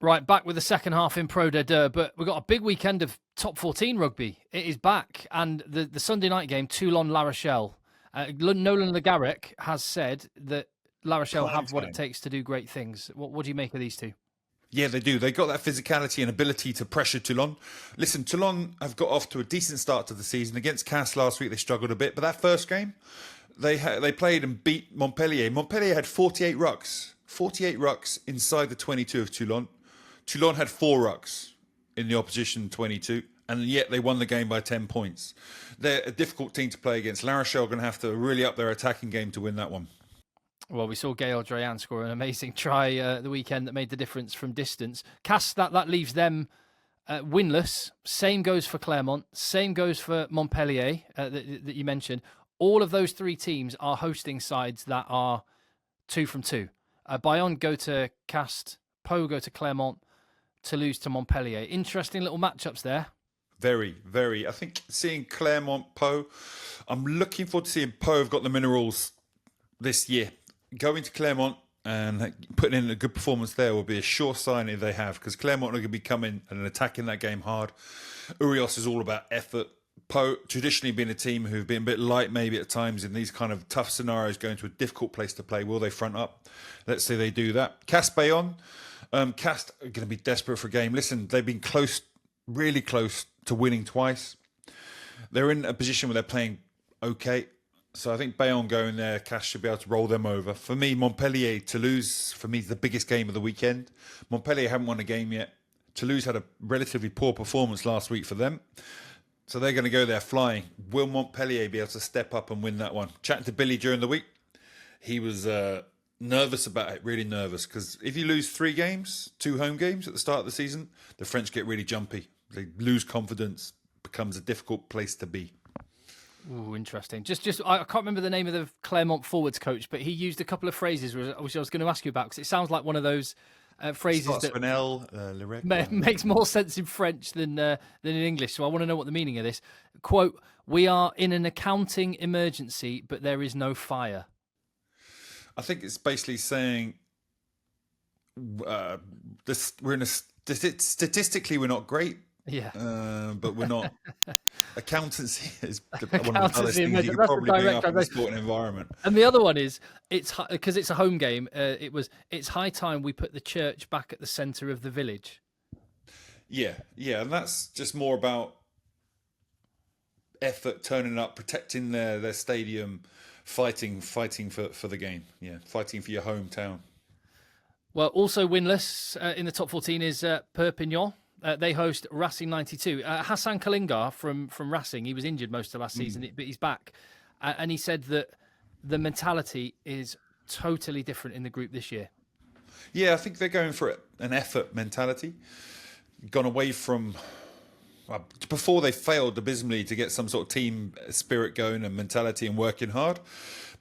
Right, back with the second half in Pro D2, but we've got a big weekend of top 14 rugby. It is back, and the Sunday night game, Toulon-La Rochelle. Nolan Le Garrec has said that La Rochelle have what it takes to do great things. What do you make of these two? Yeah, they do. They got that physicality and ability to pressure Toulon. Listen, Toulon have got off to a decent start to the season. Against Cass last week, they struggled a bit, but that first game, they played and beat Montpellier. Montpellier had 48 rucks. 48 rucks inside the 22 of Toulon. Toulon had 4 rucks in the opposition 22, and yet they won the game by 10 points. They're a difficult team to play against. La Rochelle are going to have to really up their attacking game to win that one. Well, we saw Gael Drayan score an amazing try the weekend that made the difference from distance. Cass, that leaves them winless. Same goes for Clermont. Same goes for Montpellier that you mentioned. All of those 3 teams are hosting sides that are 2 from 2. Bayonne go to Castres, Pau go to Clermont, Toulouse to Montpellier. Interesting little matchups there. Very, very. I think seeing Clermont, Pau, I'm looking forward to seeing Pau have got the minerals this year. Going to Clermont and putting in a good performance there will be a sure sign if they have, because Clermont are going to be coming and attacking that game hard. Urios is all about effort. Pau traditionally been a team who've been a bit light maybe at times in these kind of tough scenarios, going to a difficult place to play. Will they front up? Let's say they do that. Castres Bayonne. Castres are going to be desperate for a game. Listen, they've been close, really close to winning twice. They're in a position where they're playing okay. So I think Bayonne going there, Castres should be able to roll them over. For me, Montpellier, Toulouse, for me, is the biggest game of the weekend. Montpellier haven't won a game yet. Toulouse had a relatively poor performance last week for them. So they're going to go there flying. Will Montpellier be able to step up and win that one? Chatting to Billy during the week, he was nervous about it, really nervous. Because if you lose 3 games, 2 home games at the start of the season, the French get really jumpy. They lose confidence, becomes a difficult place to be. Ooh, interesting. Just I can't remember the name of the Clermont forwards coach, but he used a couple of phrases which I was going to ask you about, because it sounds like one of those phrases that makes more sense in French than in English. So I want to know what the meaning of this. Quote, "We are in an accounting emergency, but there is no fire." I think it's basically saying we're in a statistically we're not great. Yeah, but we're not. Accountancy is one Accountancy of the hardest things you could probably bring up in the sporting environment. And the other one is, because it's a home game. It's high time we put the church back at the centre of the village. Yeah, and that's just more about effort, turning up, protecting their stadium, fighting for the game. Yeah, fighting for your hometown. Well, also winless in the top 14 is Perpignan. They host Racing 92. Hassan Kalingar from Racing, he was injured most of last season, but he's back. And he said that the mentality is totally different in the group this year. Yeah, I think they're going for an effort mentality. Gone away from... before they failed abysmally to get some sort of team spirit going and mentality and working hard.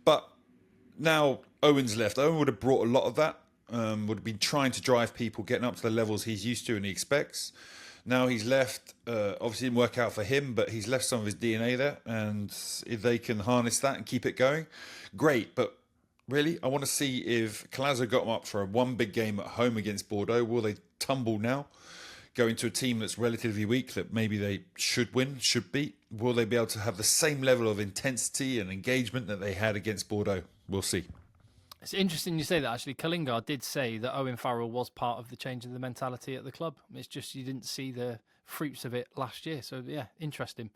But now Owen's left. Owen would have brought a lot of that. Would have been trying to drive people, getting up to the levels he's used to and he expects. Now he's left. Obviously didn't work out for him, but he's left some of his DNA there. And if they can harness that and keep it going, great. But really, I want to see if Calazo got them up for one big game at home against Bordeaux. Will they tumble now? Go into a team that's relatively weak, that maybe they should win, should beat? Will they be able to have the same level of intensity and engagement that they had against Bordeaux? We'll see. It's interesting you say that, actually. Kalingar did say that Owen Farrell was part of the change of the mentality at the club. It's just you didn't see the fruits of it last year. So, yeah, interesting.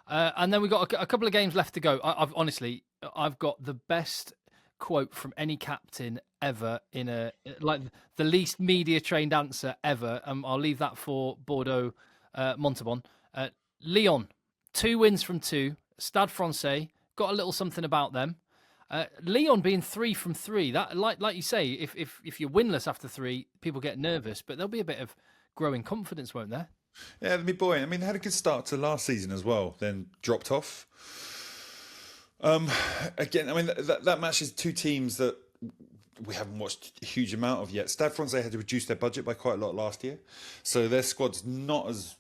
And then we've got a couple of games left to go. I've got the best quote from any captain ever in the least media trained answer ever. I'll leave that for Bordeaux Montauban. Lyon, 2 wins from 2. Stade Francais, got a little something about them. Lyon being 3 from 3, that like you say, if you're winless after 3, people get nervous, but there'll be a bit of growing confidence, won't there? Yeah, that'd be buoyant. I mean, they had a good start to last season as well, then dropped off. Again, I mean, that matches 2 teams that we haven't watched a huge amount of yet. Stade Francais had to reduce their budget by quite a lot last year, so their squad's not as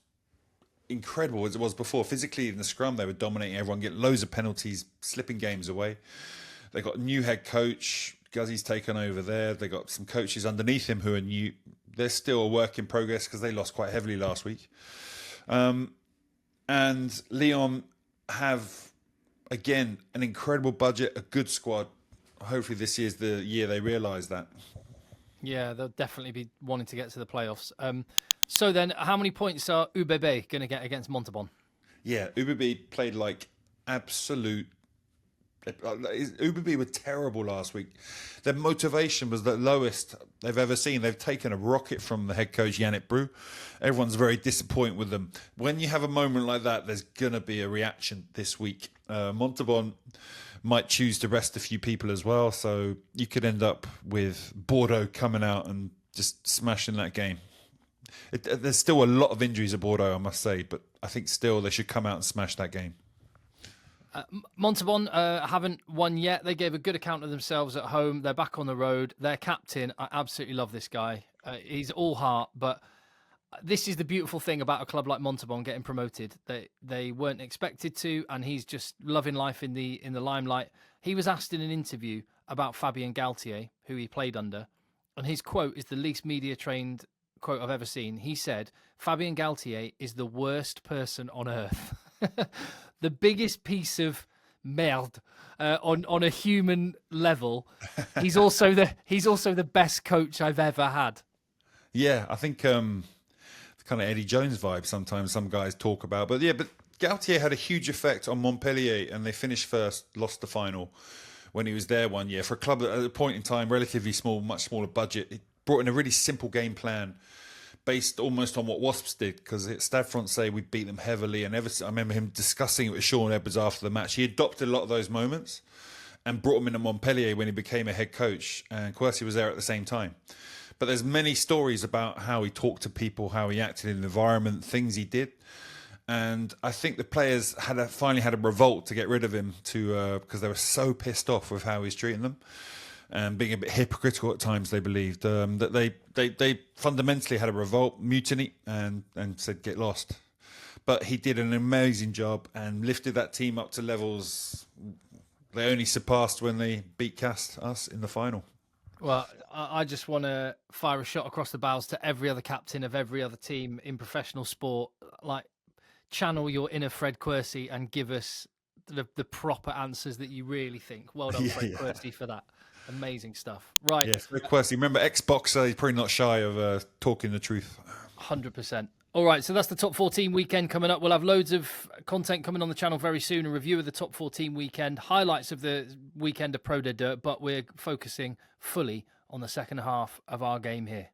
incredible as it was before. Physically in the scrum, they were dominating everyone, getting loads of penalties, slipping games away. They got a new head coach. Guzzi's taken over there. They got some coaches underneath him who are new. they're still a work in progress because they lost quite heavily last week. And Lyon have, again, an incredible budget, a good squad. Hopefully this year's the year they realise that. Yeah, they'll definitely be wanting to get to the playoffs. So then, how many points are UBB going to get against Montauban? Yeah, UBB played like absolute... UBB were terrible last week. Their motivation was the lowest they've ever seen. They've taken a rocket from the head coach, Yannick Brou. Everyone's very disappointed with them. When you have a moment like that, there's going to be a reaction this week. Montauban might choose to rest a few people as well, so you could end up with Bordeaux coming out and just smashing that game. There's still a lot of injuries at Bordeaux, I must say, but I think still they should come out and smash that game. Montauban haven't won yet. They gave a good account of themselves at home. They're back on the road. Their captain, I absolutely love this guy. He's all heart, but this is the beautiful thing about a club like Montauban getting promoted. They weren't expected to, and he's just loving life in the limelight. He was asked in an interview about Fabien Galthie, who he played under, and his quote is the least media-trained quote I've ever seen. He said, "Fabien Galthie is the worst person on earth." The biggest piece of merde on a human level. He's also the best coach I've ever had. Yeah, I think the kind of Eddie Jones vibe sometimes some guys talk about. But Galtier had a huge effect on Montpellier, and they finished first, lost the final when he was there one year. For a club that at a point in time, relatively small, much smaller budget, it brought in a really simple game plan based almost on what Wasps did, because at Stade Francais we beat them heavily, and I remember him discussing it with Sean Edwards after the match. He adopted a lot of those moments and brought them into Montpellier when he became a head coach, and Quercy was there at the same time. But there's many stories about how he talked to people, how he acted in the environment, things he did, and I think the players finally had a revolt to get rid of him because they were so pissed off with how he's treating them. And being a bit hypocritical at times, they believed that they fundamentally had a revolt, mutiny, and said, get lost. But he did an amazing job and lifted that team up to levels they only surpassed when they beat Cast us in the final. Well, I just want to fire a shot across the bows to every other captain of every other team in professional sport. Like, channel your inner Fred Quercy and give us the proper answers that you really think. Well done, Fred Quercy, for that. Amazing stuff. Right. Yes, Fred Quercy. Remember, ex-boxer, he's probably not shy of talking the truth. 100%. All right, so that's the Top 14 weekend coming up. We'll have loads of content coming on the channel very soon, a review of the Top 14 weekend, highlights of the weekend of Pro de Dirt, but we're focusing fully on the second half of our game here.